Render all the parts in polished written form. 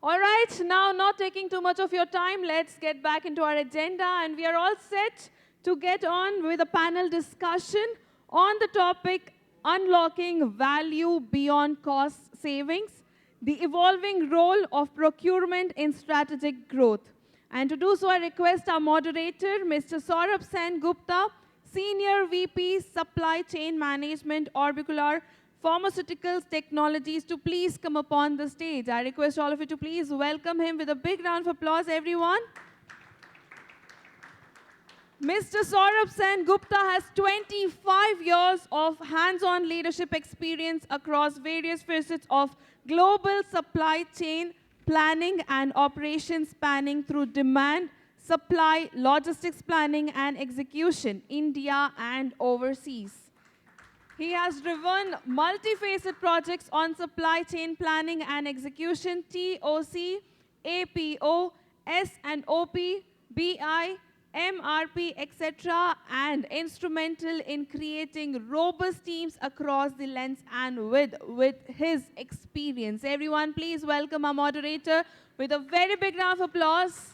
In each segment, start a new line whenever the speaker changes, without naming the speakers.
All right, now not taking too much of your time, let's get back into our agenda, and we are all set to get on with a panel discussion on the topic unlocking value beyond cost savings, the evolving role of procurement in strategic growth. And to do so, I request our moderator, Mr. Sourabh Sengupta, Senior VP, Supply Chain Management, Orbicular, Pharmaceuticals Technologies, to please come upon the stage. I request all of you to please welcome him with a big round of applause, everyone. Mr. Saurabh Sengupta has 25 years of hands-on leadership experience across various facets of global supply chain planning and operations, spanning through demand, supply, logistics planning and execution, India and overseas. He has driven multifaceted projects on supply chain planning and execution, TOC, APO, S&OP, BI, MRP, etc., and instrumental in creating robust teams across the length and width with his experience. Everyone, please welcome our moderator with a very big round of applause.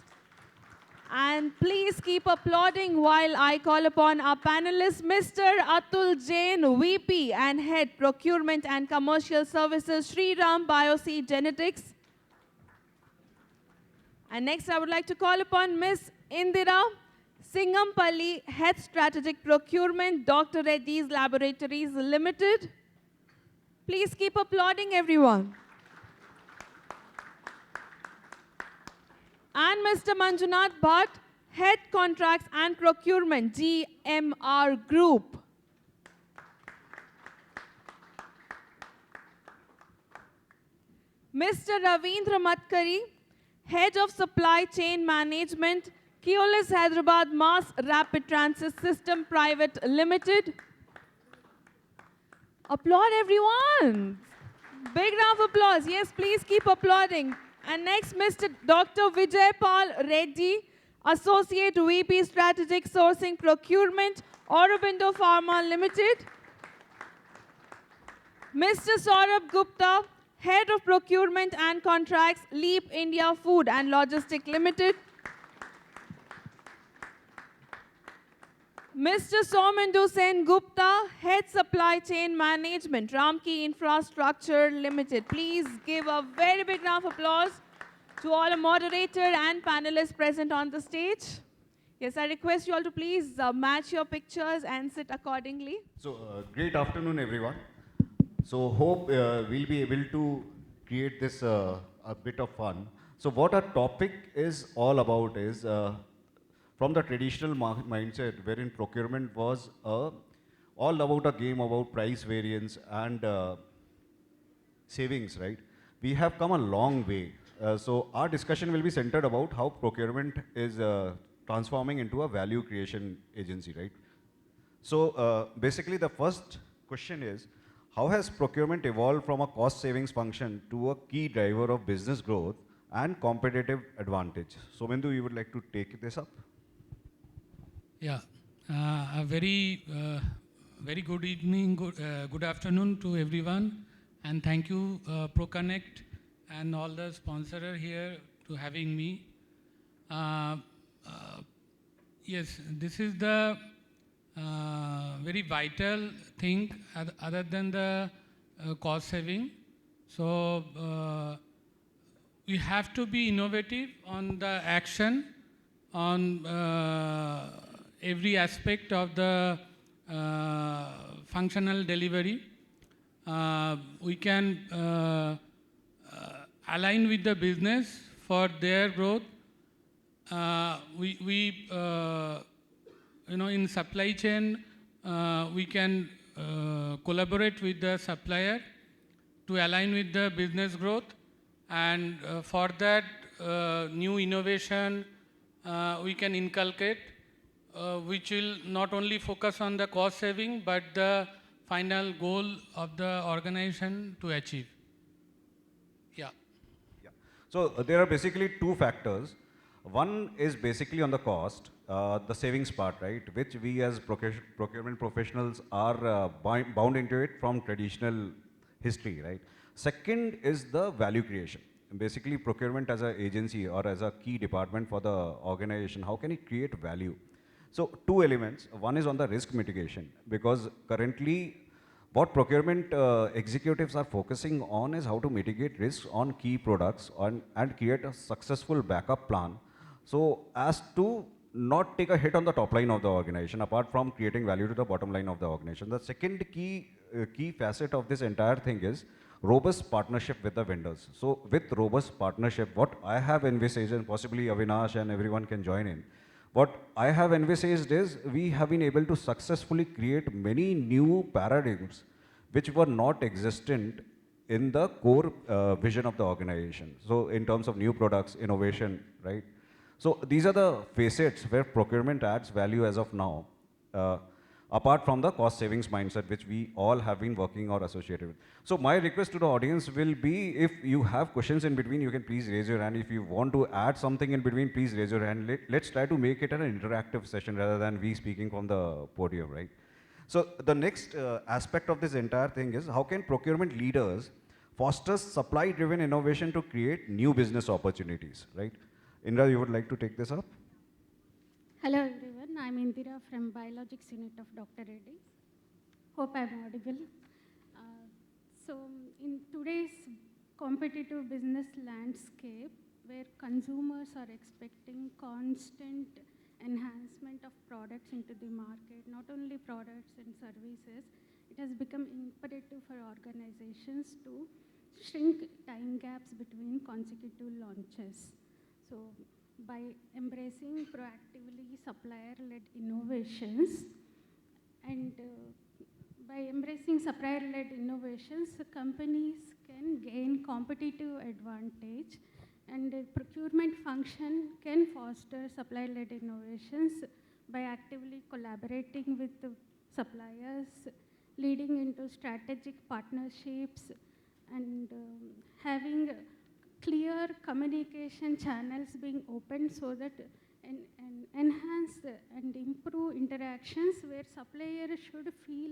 And please keep applauding while I call upon our panelists, Mr. Atul Jain, VP and Head Procurement and Commercial Services, Shriram, Bioseed Genetics. And next I would like to call upon Ms. Indira, Singampalli, Head Strategic Procurement, Dr. Reddy's Laboratories Limited. Please keep applauding, everyone. And Mr. Manjunath Bhat, Head Contracts and Procurement, GMR Group. Mr. Ravindra Mathkari, Head of Supply Chain Management, Keolis Hyderabad Mass Rapid Transit System Private Limited. Applaud, everyone. Big round of applause. Yes, please keep applauding. And next, Mr. Dr. Vijaypal Reddy, Associate VP Strategic Sourcing Procurement, Aurobindo Pharma Limited. Mr. Saurabh Gupta, Head of Procurement and Contracts, Leap India Food and Logistics Limited. Mr. Soumendu Sengupta, Head Supply Chain Management, Ramky Infrastructure Limited. Please give a very big round of applause to all the moderator and panelists present on the stage. Yes, I request you all to please match your pictures and sit accordingly.
So, great afternoon, everyone. So, hope we'll be able to create this a bit of fun. So, what our topic is all about is from the traditional mindset, wherein procurement was all about a game about price variance and savings, right? We have come a long way. So our discussion will be centered about how procurement is transforming into a value creation agency, right? So basically the first question is, how has procurement evolved from a cost savings function to a key driver of business growth and competitive advantage? Soumendu, you would like to take this up?
Yeah, a very good evening, good afternoon to everyone, and thank you ProConnect and all the sponsors here to having me. Yes, this is the very vital thing other than the cost saving. So we have to be innovative on the action on every aspect of the functional delivery. We can align with the business for their growth. In supply chain, we can collaborate with the supplier to align with the business growth, and for that new innovation we can inculcate, which will not only focus on the cost saving, but the final goal of the organization to achieve. Yeah.
So there are basically two factors. One is basically on the cost, the savings part, right, which we as procurement professionals are bound into it from traditional history, right. Second is the value creation. basically procurement as an agency or as a key department for the organization, how can it create value? So two elements. One is on the risk mitigation, because currently what procurement executives are focusing on is how to mitigate risks on key products and create a successful backup plan, so as to not take a hit on the top line of the organization, apart from creating value to the bottom line of the organization. The second key facet of this entire thing is robust partnership with the vendors. So with robust partnership, what I have envisaged, and possibly Avinash and everyone can join in, what I have envisaged is we have been able to successfully create many new paradigms which were not existent in the core vision of the organization. So in terms of new products, innovation, right? So these are the facets where procurement adds value as of now, apart from the cost savings mindset which we all have been working or associated with. So my request to the audience will be, if you have questions in between, you can please raise your hand. If you want to add something in between, please raise your hand. Let's try to make it an interactive session rather than we speaking from the podium, right? So the next aspect of this entire thing is, how can procurement leaders foster supply-driven innovation to create new business opportunities, right? Indira, you would like to take this up?
Hello everyone, I'm Indira from Biologics Unit of Dr. Reddy. Hope I'm audible. So in today's competitive business landscape, where consumers are expecting constant enhancement of products into the market, not only products and services, it has become imperative for organizations to shrink time gaps between consecutive launches. So by embracing proactively supplier-led innovations companies can gain competitive advantage, and the procurement function can foster supplier-led innovations by actively collaborating with the suppliers, leading into strategic partnerships, and having clear communication channels being opened so that enhance and improve interactions, where suppliers should feel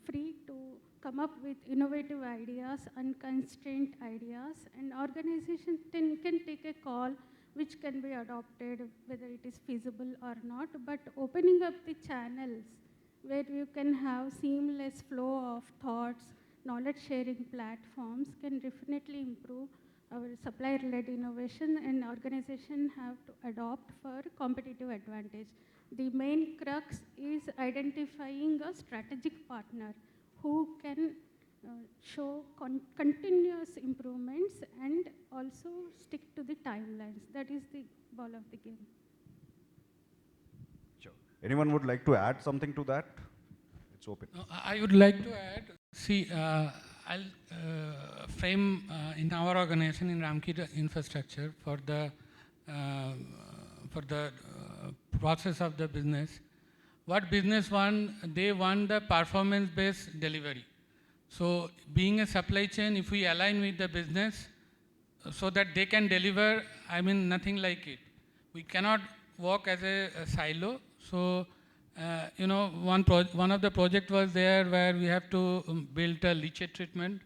free to come up with innovative ideas, unconstrained ideas, and organizations can take a call which can be adopted whether it is feasible or not. But opening up the channels where you can have seamless flow of thoughts, knowledge sharing platforms can definitely improve our supplier-led innovation, and organizations have to adopt for competitive advantage. The main crux is identifying a strategic partner who can show continuous improvements and also stick to the timelines. That is the ball of the game.
Sure. Anyone would like to add something to that? It's open.
I would like to add, see, I'll frame in our organization in Ramky the infrastructure for the process of the business. What business want? They want the performance-based delivery. So being a supply chain, if we align with the business so that they can deliver, I mean, nothing like it. We cannot work as a silo. So, you know, one of the project was there where we have to build a leachate treatment,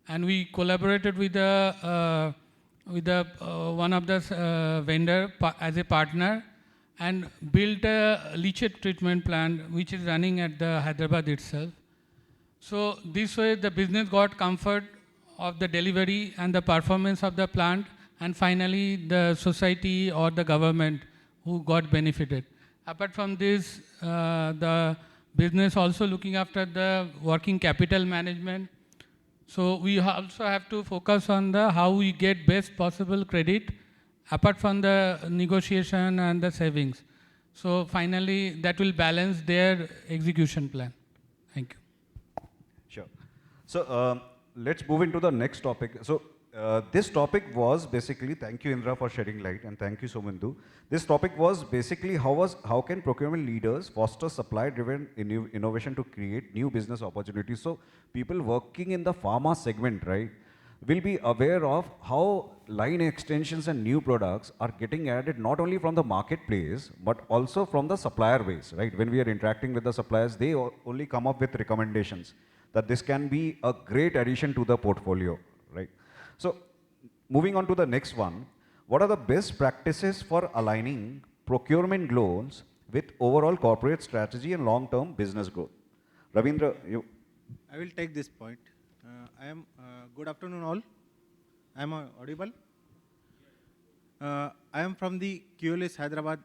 and we collaborated with one of the vendor as a partner, and built a leachate treatment plant which is running at the Hyderabad itself. So this way the business got comfort of the delivery and the performance of the plant, and finally the society or the government who got benefited. Apart from this, the business also looking after the working capital management. So we also have to focus on the how we get best possible credit apart from the negotiation and the savings. So finally that will balance their execution plan. Thank you.
Sure. So let's move into the next topic. So this topic was basically, thank you Indra for shedding light, and thank you Soumendu. This topic was basically how can procurement leaders foster supply-driven innovation to create new business opportunities. So people working in the pharma segment, right, will be aware of how line extensions and new products are getting added not only from the marketplace, but also from the supplier base, right? When we are interacting with the suppliers, they only come up with recommendations that this can be a great addition to the portfolio, right? So moving on to the next one, what are the best practices for aligning procurement goals with overall corporate strategy and long-term business growth? Ravindra, you.
I will take this point. Good afternoon all. I am audible. I am from the Keolis Hyderabad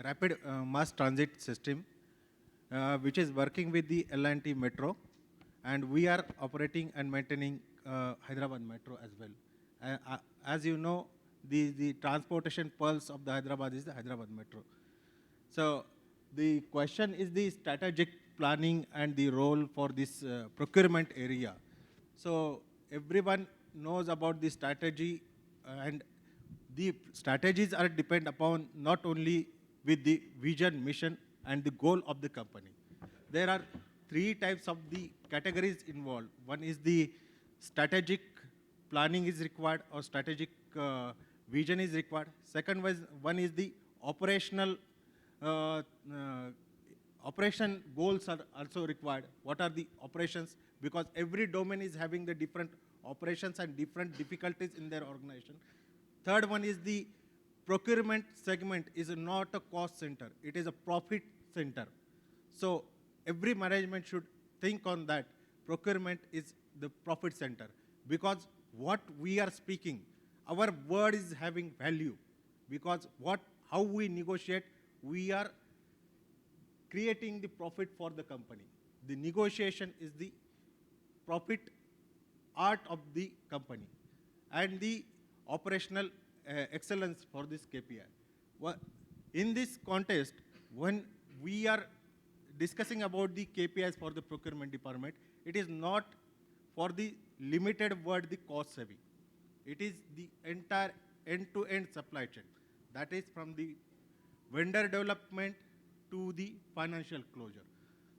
rapid mass transit system, which is working with the L&T Metro, and we are operating and maintaining Hyderabad Metro as well. As you know, the transportation pulse of the Hyderabad is the Hyderabad Metro. So the question is the strategic planning and the role for this procurement area. So everyone knows about the strategy, and the strategies are depend upon not only with the vision, mission, and the goal of the company. There are three types of the categories involved. One is the strategic planning is required, or strategic vision is required. Second one is the operational operation goals are also required. What are the operations? Because every domain is having the different operations and different difficulties in their organization. Third one is the procurement segment is not a cost center. It is a profit center. So every management should think on that. Procurement is the profit center, because what we are speaking, our word is having value, because how we negotiate, we are creating the profit for the company. The negotiation is the profit art of the company, and the operational excellence for this KPI. In this context, when we are discussing about the KPIs for the procurement department, it is not for the limited word, the cost saving. It is the entire end-to-end supply chain. That is from the vendor development to the financial closure.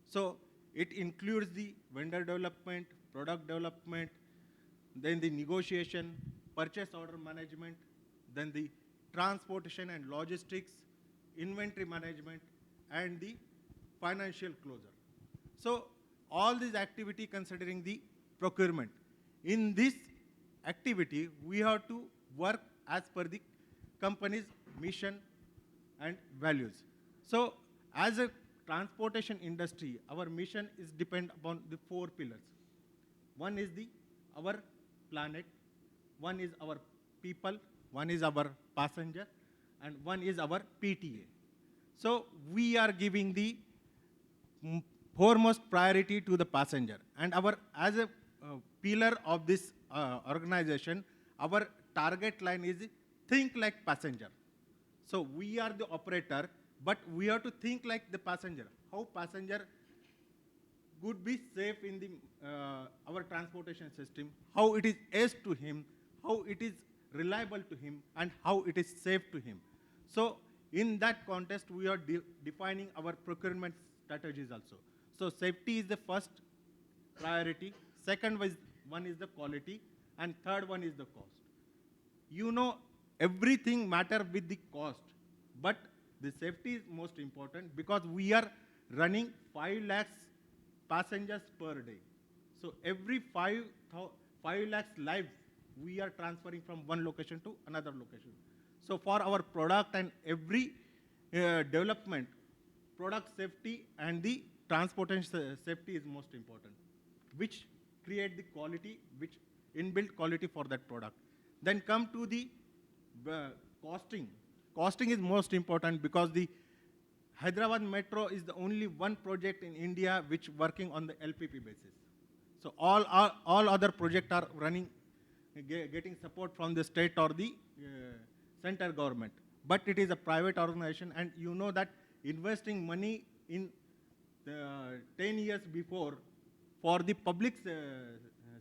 So it includes the vendor development, product development, then the negotiation, purchase order management, then the transportation and logistics, inventory management, and the financial closure. So all these activity considering the procurement. In this activity, we have to work as per the company's mission and values. So as a transportation industry, our mission is depend upon the 4 pillars. One is our planet, one is our people, one is our passenger, and one is our PTA. So we are giving the foremost priority to the passenger. And as a pillar of this organization, our target line is think like passenger. So we are the operator, but we have to think like the passenger. How passenger would be safe in the our transportation system, how it is ace to him, how it is reliable to him, and how it is safe to him. So in that context, we are defining our procurement strategies also. So safety is the first priority. Second one is the quality, and third one is the cost. You know, everything matter with the cost, but the safety is most important, because we are running 5 lakhs passengers per day. So every 5 lakhs lives we are transferring from one location to another location. So for our product and every development, product safety and the transportation safety is most important, which create the quality, which inbuilt quality for that product. Then come to the costing. Costing is most important, because the Hyderabad Metro is the only one project in India which working on the LPP basis. So all other projects are running, getting support from the state or the center government. But it is a private organization, and you know that investing money in 10 years before for the public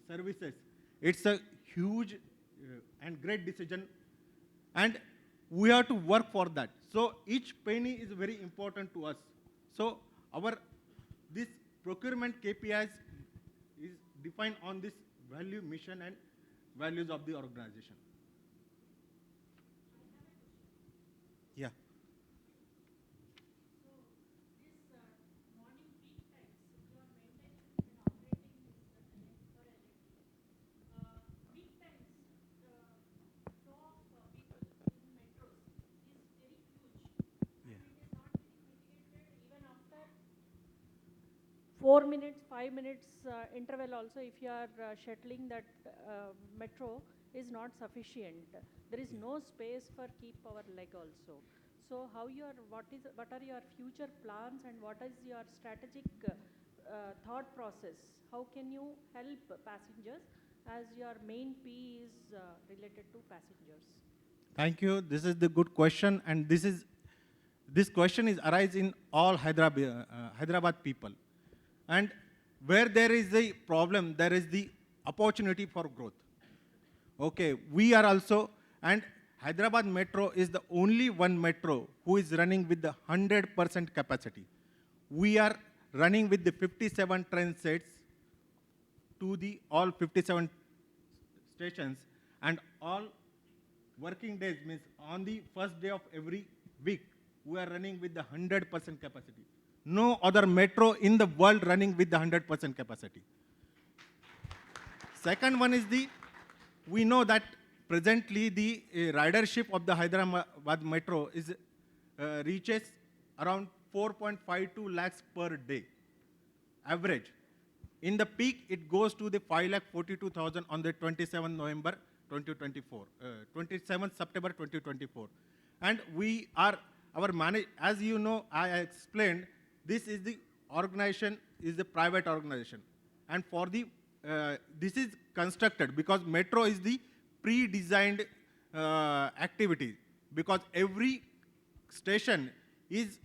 services, it's a huge and great decision, and we have to work for that. So each penny is very important to us. So this procurement KPIs is defined on this value, mission, and values of the organization. Yeah.
4 minutes, 5 minutes interval also, if you are shuttling that metro, is not sufficient. There is no space for keep our leg also. So what are your future plans and what is your strategic thought process? How can you help passengers as your main P is related to passengers?
Thank you. This is the good question, and this question is arise in all Hyderabad people. And where there is a problem, there is the opportunity for growth. Okay, we are also, and Hyderabad Metro is the only one metro who is running with the 100% capacity. We are running with the 57 train sets to the all 57 stations, and all working days means on the first day of every week, we are running with the 100% capacity. No other metro in the world running with the 100% capacity. Second one is we know that presently the ridership of the Hyderabad Metro is reaches around 4.52 lakhs per day, average. In the peak, it goes to the 5,42,000 on the 27th November 2024, 27th September 2024. And we are, as you know, I explained, this is the organization, is the private organization. And for the, this is constructed because metro is the pre-designed activity, because every station is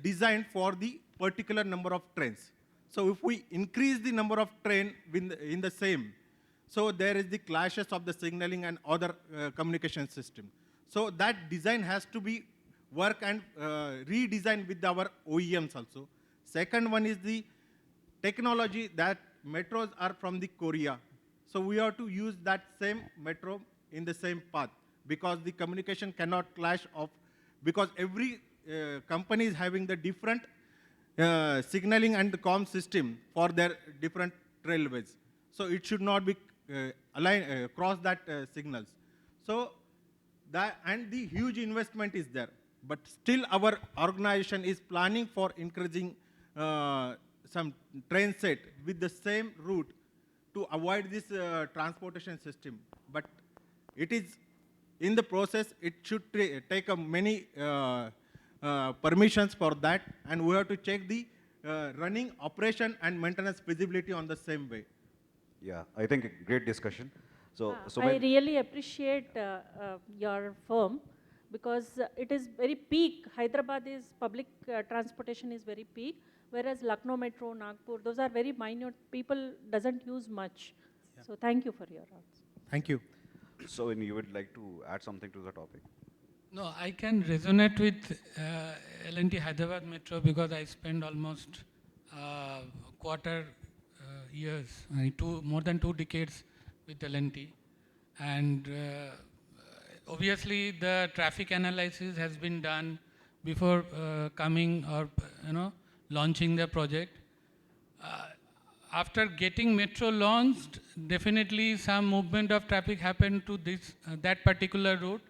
designed for the particular number of trains. So if we increase the number of train in the same, so there is the clashes of the signaling and other communication system. So that design has to be work and redesigned with our OEMs also. Second one is the technology that metros are from the Korea. So we have to use that same metro in the same path, because the communication cannot clash of, because every company is having the different signaling and the comm system for their different railways. So it should not be cross that signals. So that, and the huge investment is there, but still our organization is planning for increasing some train set with the same route to avoid this transportation system. But it is in the process, it should take many permissions for that, and we have to check the running operation and maintenance feasibility on the same way.
Yeah, I think a great discussion. So,
I really appreciate your firm, because it is very peak. Hyderabad is public transportation is very peak, whereas Lucknow Metro, Nagpur, those are very minute. People doesn't use much. Yeah. So thank you for your answer.
Thank you.
So, you would like to add something to the topic?
No, I can resonate with L&T Hyderabad Metro because I spent almost quarter years, more than 2 decades with L&T. And obviously the traffic analysis has been done before coming or launching the project. After getting metro launched, definitely some movement of traffic happened to that particular route.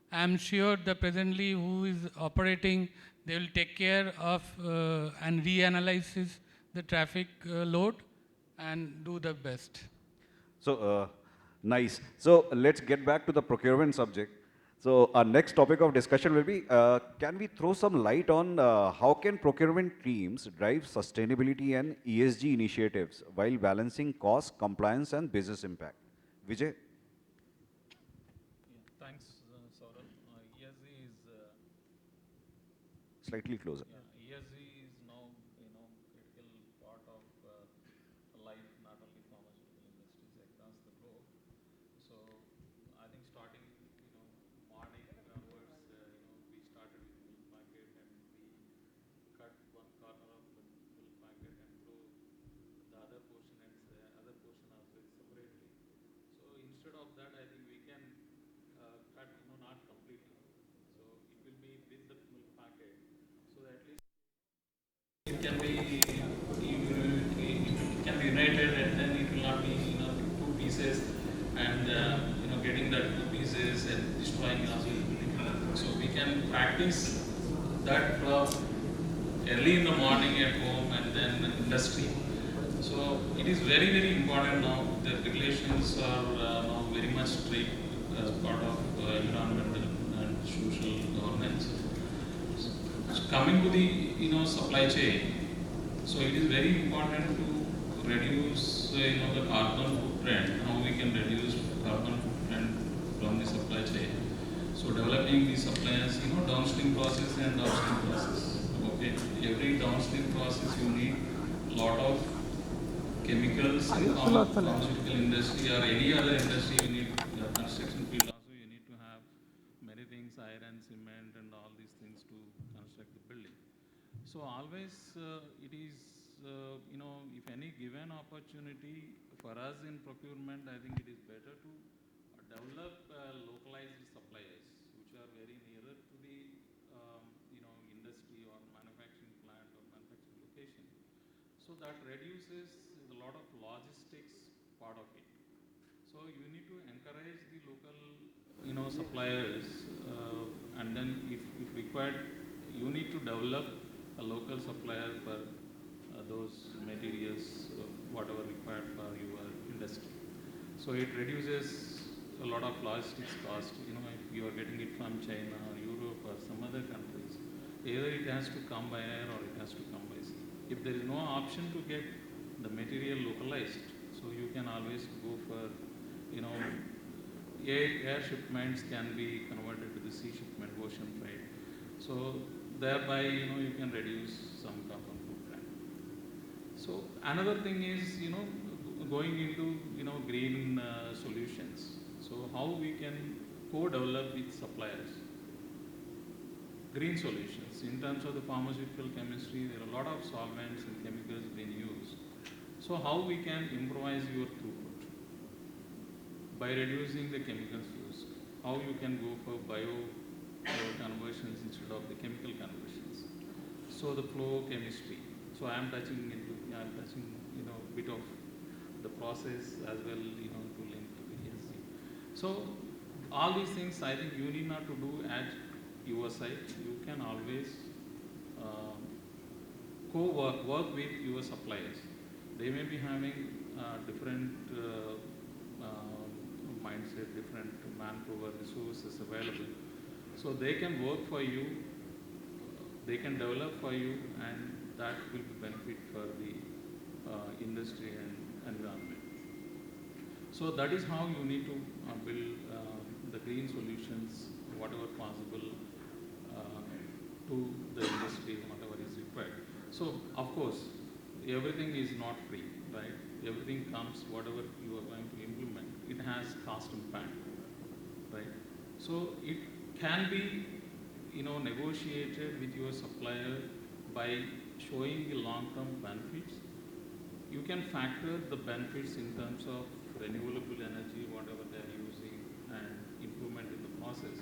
I'm sure the presently who is operating, they will take care of and reanalyze the traffic load and do the best.
So, nice. So, let's get back to the procurement subject. So, our next topic of discussion will be, can we throw some light on how can procurement teams drive sustainability and ESG initiatives while balancing cost, compliance and business impact? Vijay?
Thanks, Saurabh. ESG is
Slightly closer.
ESG is now critical part of life, not only pharmaceutical industries across the globe. So I think starting morning onwards, we started with milk packet and we cut one corner of the milk packet and throw the other portion and the other portion of it separately. So instead of that, I think we can cut not completely. So it will be with the milk packet. So at least it can be united, and then it will not be 2 pieces and getting that 2 pieces and destroying also. So we can practice that from early in the morning at home and then industry. So it is very, very important now. The regulations are now very much strict as part of environmental and social governance. So coming to the supply chain, so it is very important to reduce the carbon footprint. How we can reduce carbon footprint from the supply chain. So developing the suppliers, downstream process and upstream process. Okay, every downstream process you need lot of chemicals in pharmaceutical industry or any other industry. You need construction field also. You need to have many things, iron, cement, and all these things to construct the building. So always it is if any given opportunity for us in procurement, I think it is better to develop localized suppliers which are very nearer to the industry or manufacturing plant or manufacturing location. So that reduces a lot of logistics part of it. So you need to encourage the local suppliers, and then if required, you need to develop a local supplier for those materials, whatever required for your industry. So it reduces a lot of logistics cost. If you are getting it from China or Europe or some other countries, either it has to come by air or it has to come by sea. If there is no option to get the material localized, so you can always go for, air shipments can be converted to the sea shipment, ocean freight. So thereby, you can reduce some carbon footprint. So another thing is, going into, green solutions. So how we can co-develop with suppliers. Green solutions. In terms of the pharmaceutical chemistry, there are a lot of solvents and chemicals being used. So how we can improvise your throughput by reducing the chemicals used? How you can go for bio conversions instead of the chemical conversions? So the flow chemistry. So I am touching bit of the process as well, to link to the ESG. So all these things, I think you need not to do at your site. You can always work with your suppliers. They may be having different mindset, different manpower resources available. So they can work for you, they can develop for you, and that will be benefit for the industry and environment. So that is how you need to build the green solutions, whatever possible, to the industry, whatever is required. So of course, everything is not free, right? Everything comes, whatever you are going to implement, it has cost impact, right? So it can be, negotiated with your supplier by showing the long-term benefits. You can factor the benefits in terms of renewable energy, whatever they are using, and improvement in the process.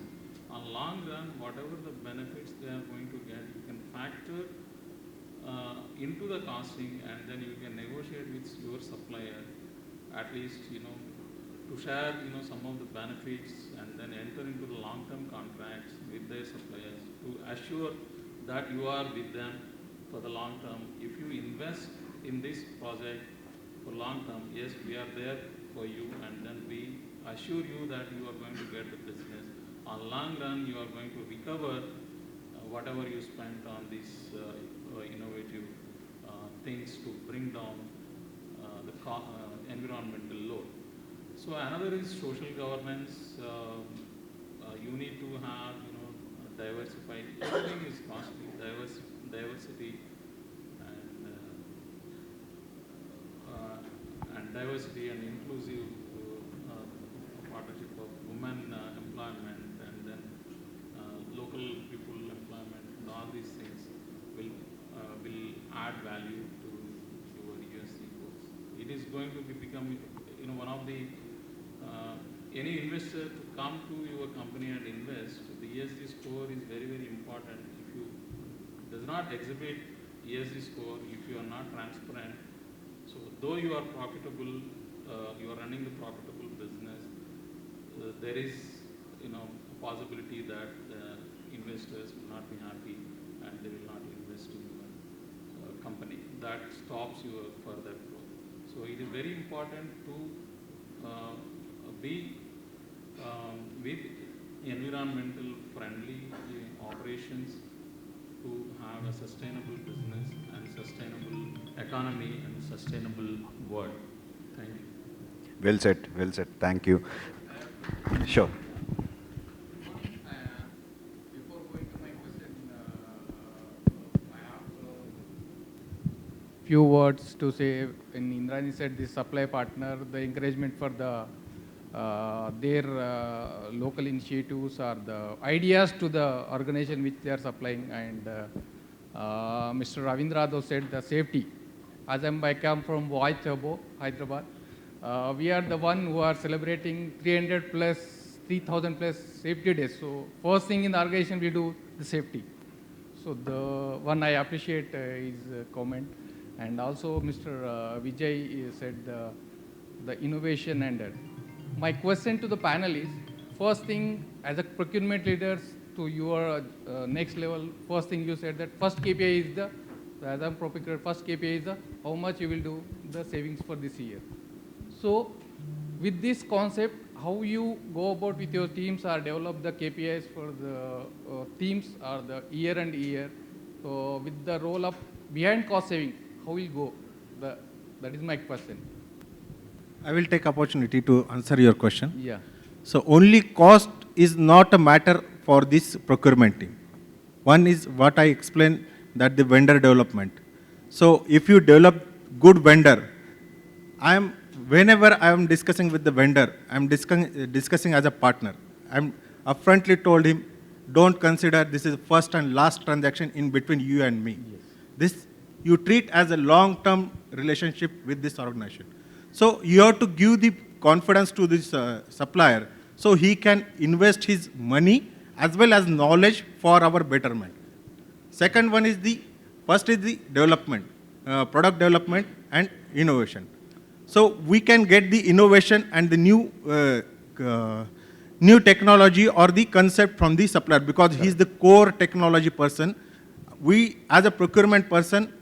On long run, whatever the benefits they are going to get, you can factor into the costing, and then you can negotiate with your supplier, at least, to share, some of the benefits, and then enter into the long-term contracts with their suppliers to assure that you are with them for the long term. If you invest in this project for long term, yes, we are there for you, and then we assure you that you are going to get the business. On long run, you are going to recover whatever you spent on these innovative things to bring down the environmental load. So another is social governance. You need to have, diversified. Everything is costly. Diversity and diversity and inclusive partnership of women employment, and then local people employment, and all these things will add value to your ESG goals. It is going to become, one of the any investor to come to your company and invest. The ESG score is very, very important. If you does not exhibit ESG score, if you are not transparent, so though you are profitable, you are running the profitable business, there is, a possibility that investors will not be happy and they will not invest in your company that stops your further growth. So it is very important to be with environmental friendly operations to have a sustainable business and sustainable economy and sustainable world. Thank you.
Well said, well said. Thank you. Sure.
Before going to my question, I have few words to say. When Indrani said this supply partner, the encouragement for the their local initiatives or the ideas to the organization which they are supplying, and Mr. Ravindra though said the safety. As I come from Vijaypal, Hyderabad, we are the one who are celebrating 300 plus, 3,000 plus safety days. So first thing in the organization we do the safety. So the one I appreciate his comment, and also Mr. Vijay said the innovation and my question to the panel is, first thing as a procurement leaders to your next level, first thing you said that first KPI is the, as a procurator, first KPI is the how much you will do the savings for this year. So with this concept, how you go about with your teams or develop the KPIs for the teams or the year and year, so with the roll up behind cost saving, how will go? That is my question.
I will take opportunity to answer your question.
Yeah.
So only cost is not a matter for this procurement team. One is what I explained, that the vendor development. So if you develop good vendor, whenever I am discussing with the vendor, I am discussing as a partner. I am upfrontly told him, don't consider this is first and last transaction in between you and me.
Yes.
This you treat as a long-term relationship with this organization. So you have to give the confidence to this supplier so he can invest his money as well as knowledge for our betterment. Second one is first is the development, product development and innovation. So we can get the innovation and the new technology or the concept from the supplier because he is the core technology person. We as a procurement person,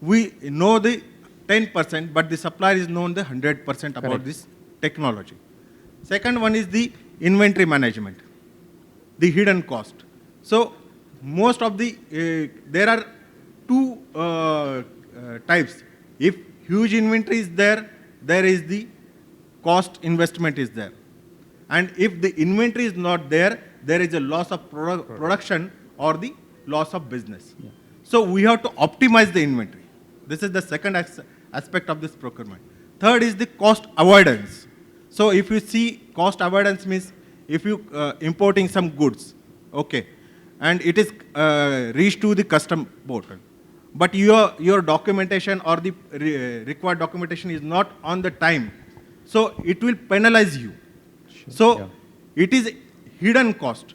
we know the 10%, but the supplier is known the 100% about this technology. Second one is the inventory management, the hidden cost. So most of the, there are two types. If huge inventory is there, there is the cost investment is there. And if the inventory is not there, there is a loss of production or the loss of business. Yeah. So we have to optimize the inventory. This is the second aspect of this procurement. Third is the cost avoidance. So if you see cost avoidance means if you importing some goods, okay, and it is reached to the custom portal, but your documentation or the required documentation is not on the time, so it will penalize you. Sure. So it is hidden cost.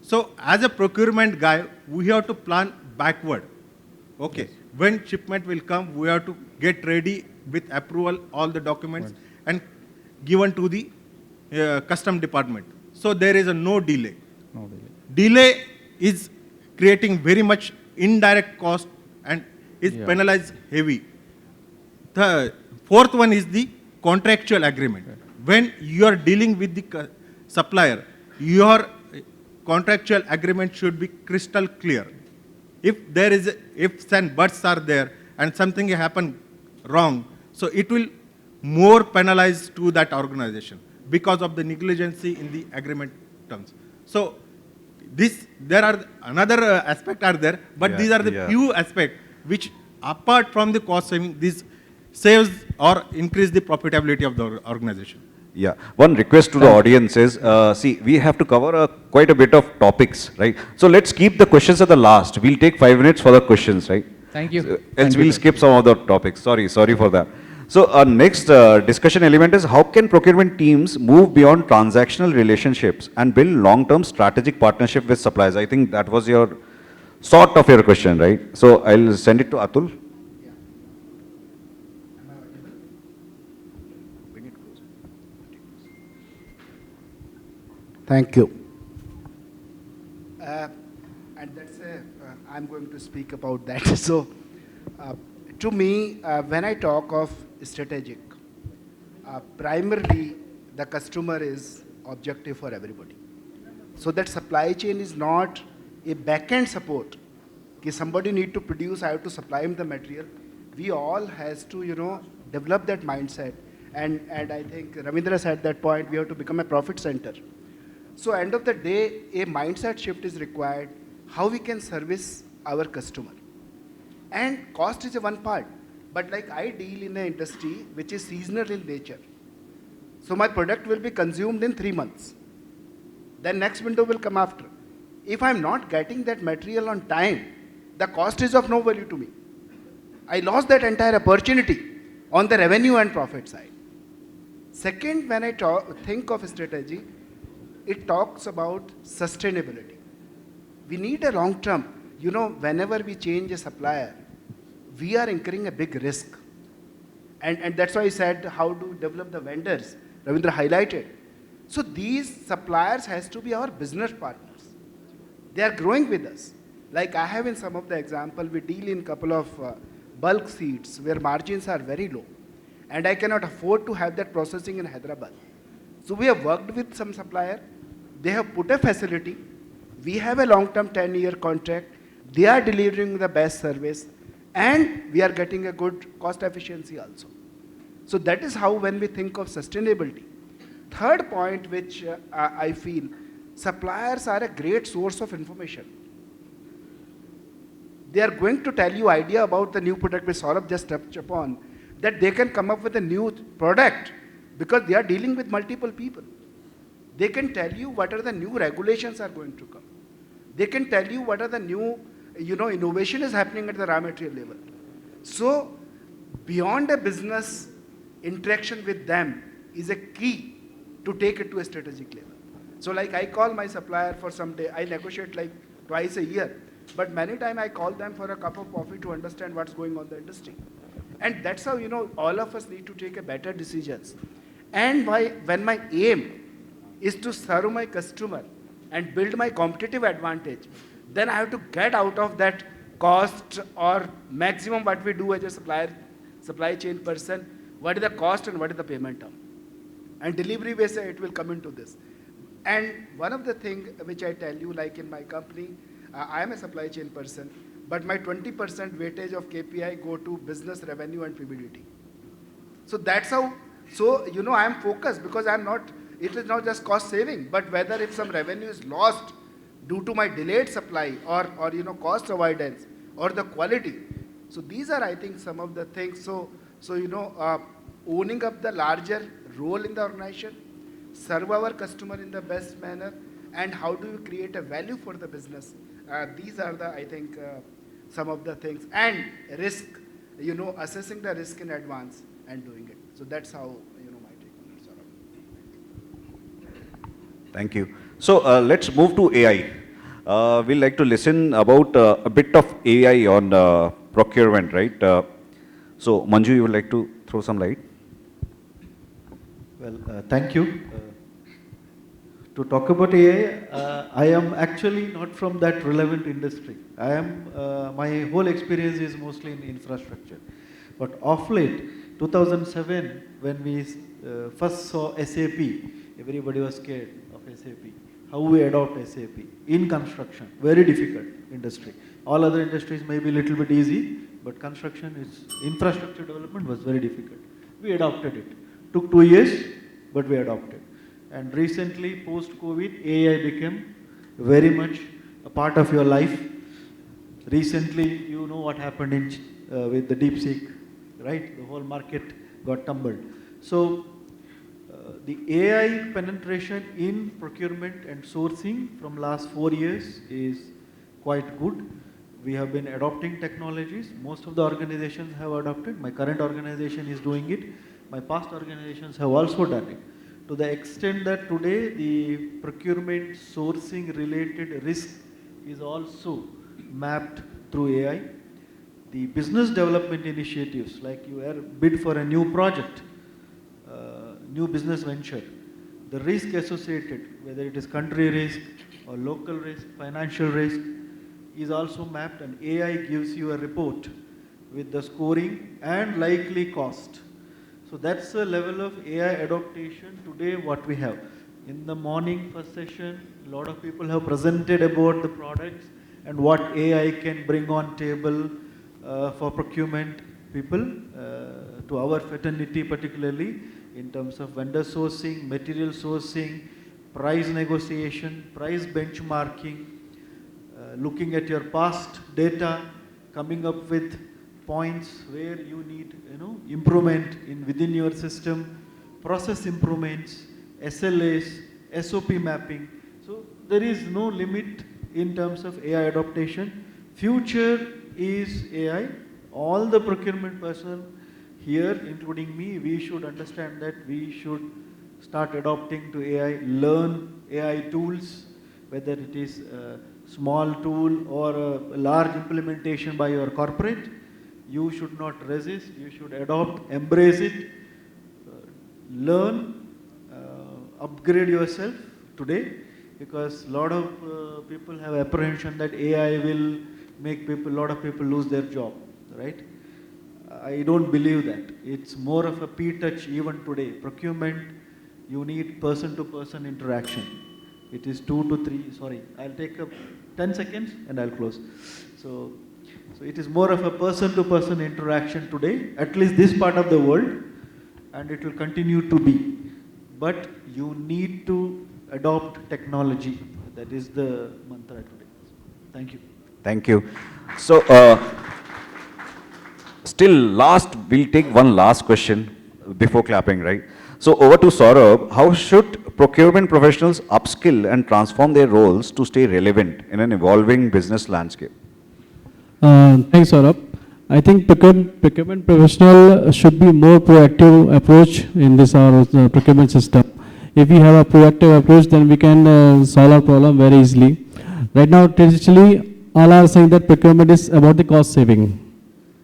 So as a procurement guy, we have to plan backward. Okay, yes. When shipment will come, we have to get ready with approval, all the documents, and given to the custom department. So there is no delay. No delay. Delay is creating very much indirect cost and is penalized heavy. The fourth one is the contractual agreement. Right. When you are dealing with the supplier, your contractual agreement should be crystal clear. If there is ifs and buts are there and something happen wrong, so it will more penalize to that organization because of the negligence in the agreement terms. So there are another aspect are there, but these are the few aspects which apart from the cost saving, this saves or increase the profitability of the organization.
Yeah, one request to the audience is, see, we have to cover quite a bit of topics, right? So let's keep the questions at the last. We'll take 5 minutes for the questions, right?
Thank you.
So, else we'll skip some of the topics. Sorry for that. So our next discussion element is how can procurement teams move beyond transactional relationships and build long-term strategic partnership with suppliers? I think that was your sort of your question, right? So I'll send it to Atul.
Thank you. And that's I'm going to speak about that. So Uh, to me, when I talk of strategic, primarily the customer is objective for everybody. So that supply chain is not a back-end support. If somebody need to produce, I have to supply him the material. We all has to, develop that mindset. And I think Ravindra said that point, we have to become a profit center. So end of the day, a mindset shift is required, how we can service our customer. And cost is a one part. But like I deal in an industry which is seasonal in nature. So my product will be consumed in 3 months. Then next window will come after. If I'm not getting that material on time, the cost is of no value to me. I lost that entire opportunity on the revenue and profit side. Second, when I think of strategy, it talks about sustainability. We need a long term. Whenever we change a supplier, we are incurring a big risk. And that's why I said how to develop the vendors. Ravindra highlighted. So these suppliers has to be our business partners. They are growing with us. Like I have in some of the example, we deal in couple of bulk seeds where margins are very low. And I cannot afford to have that processing in Hyderabad. So we have worked with some supplier. They have put a facility. We have a long-term 10-year contract. They are delivering the best service. And we are getting a good cost efficiency also. So that is how when we think of sustainability. Third point which I feel, suppliers are a great source of information. They are going to tell you idea about the new product which Saurabh just touched upon, that they can come up with a new product because they are dealing with multiple people. They can tell you what are the new regulations are going to come. They can tell you what are the new, innovation is happening at the raw material level. So beyond a business interaction with them is a key to take it to a strategic level. So like I call my supplier for some day, I negotiate like twice a year, but many times I call them for a cup of coffee to understand what's going on in the industry. And that's how, all of us need to take a better decisions. And when my aim is to serve my customer and build my competitive advantage, then I have to get out of that cost or maximum what we do as a supply chain person, what is the cost and what is the payment term. And delivery way say it will come into this. And one of the things which I tell you, like in my company, I am a supply chain person, but my 20% weightage of KPI go to business revenue and PBDT. So that's how, I am focused because it is not just cost saving, but whether if some revenue is lost due to my delayed supply or cost avoidance or the quality. So these are, I think, some of the things. So owning up the larger role in the organization, serve our customer in the best manner, and how do you create a value for the business. These are the, I think, some of the things. And risk, assessing the risk in advance and doing it. So that's how, my take on it, Saurabh.
Thank you. So let's move to AI. We'd like to listen about a bit of AI on procurement, right? So Manju, you would like to throw some light?
Well, thank you. To talk about AI, I am actually not from that relevant industry. My whole experience is mostly in infrastructure. But of late, 2007, when we first saw SAP, everybody was scared of SAP. How we adopt SAP in construction, very difficult industry. All other industries may be a little bit easy, but infrastructure development was very difficult. We adopted it. Took 2 years, but we adopted. And recently, post-COVID, AI became very much a part of your life. Recently, you know what happened with the DeepSeek, right? The whole market got tumbled. So, the AI penetration in procurement and sourcing from last 4 years is quite good. We have been adopting technologies. Most of the organizations have adopted. My current organization is doing it. My past organizations have also done it. To the extent that today the procurement sourcing related risk is also mapped through AI. The business development initiatives, like you bid for a new project, new business venture, the risk associated, whether it is country risk or local risk, financial risk, is also mapped, and AI gives you a report with the scoring and likely cost. So that's the level of AI adaptation today what we have. In the morning first session, a lot of people have presented about the products and what AI can bring on table for procurement people, to our fraternity particularly, in terms of vendor sourcing, material sourcing, price negotiation, price benchmarking, looking at your past data, coming up with points where you need improvement within your system, process improvements, SLAs, SOP mapping. So there is no limit in terms of AI adaptation. Future is AI. All the procurement personnel here, including me, we should understand that we should start adopting to AI, learn AI tools, whether it is a small tool or a large implementation by your corporate. You should not resist, you should adopt, embrace it, learn, upgrade yourself today, because a lot of people have apprehension that AI will make a lot of people lose their job, right? I don't believe that. It's more of a P-touch even today. Procurement, you need person-to-person interaction. It is 2 to 3, sorry, I'll take 10 seconds and I'll close. So it is more of a person-to-person interaction today, at least this part of the world, and it will continue to be. But you need to adopt technology. That is the mantra today. Thank you.
Thank you. So, still last, we'll take one last question before clapping, right? So over to Saurabh, how should procurement professionals upskill and transform their roles to stay relevant in an evolving business landscape?
Thanks, Saurabh. I think procurement professional should be more proactive approach in this our procurement system. If we have a proactive approach, then we can solve our problem very easily. Right now, traditionally, all are saying that procurement is about the cost saving.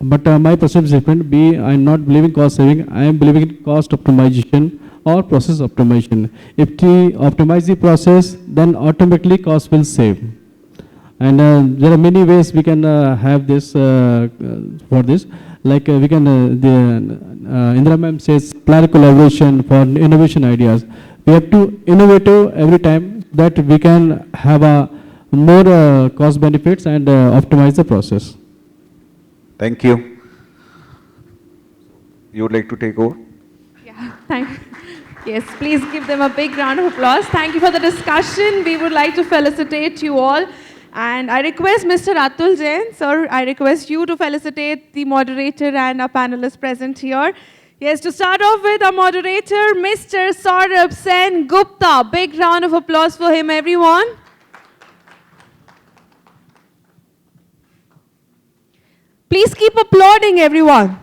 But my perception is different. I am not believing cost saving. I am believing in cost optimization or process optimization. If we optimize the process, then automatically cost will save. And there are many ways we can have this for this. Like we can, Indira ma'am says, supplier collaboration for innovation ideas. We have to innovate every time that we can have a more cost benefits and optimize the process.
Thank you. You would like to take over?
Yeah, thank you. Yes, please give them a big round of applause. Thank you for the discussion. We would like to felicitate you all. And I request Mr. Atul Jain, sir, I request you to felicitate the moderator and our panelists present here. Yes, to start off with our moderator, Mr. Saurabh Sengupta. Big round of applause for him, everyone. Please keep applauding, everyone.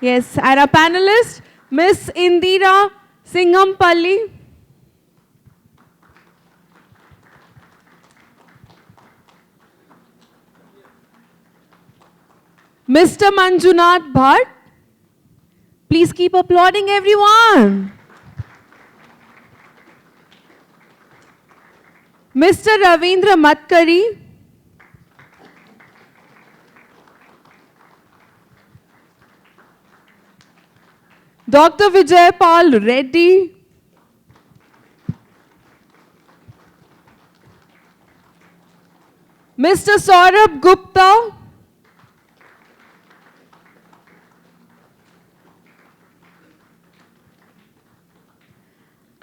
Yes, and our panelist, Miss Indira Singampalli. Mr. Manjunath Bhat. Please keep applauding, everyone. Mr. Ravindra Mathkari. Dr. Vijaypal Reddy. Mr. Saurabh Gupta.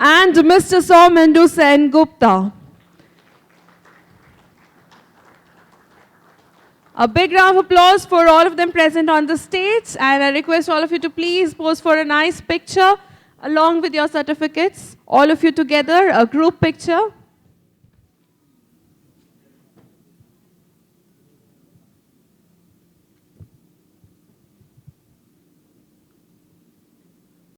And Mr. Soumendu Sengupta. A big round of applause for all of them present on the stage, and I request all of you to please pose for a nice picture along with your certificates. All of you together, a group picture.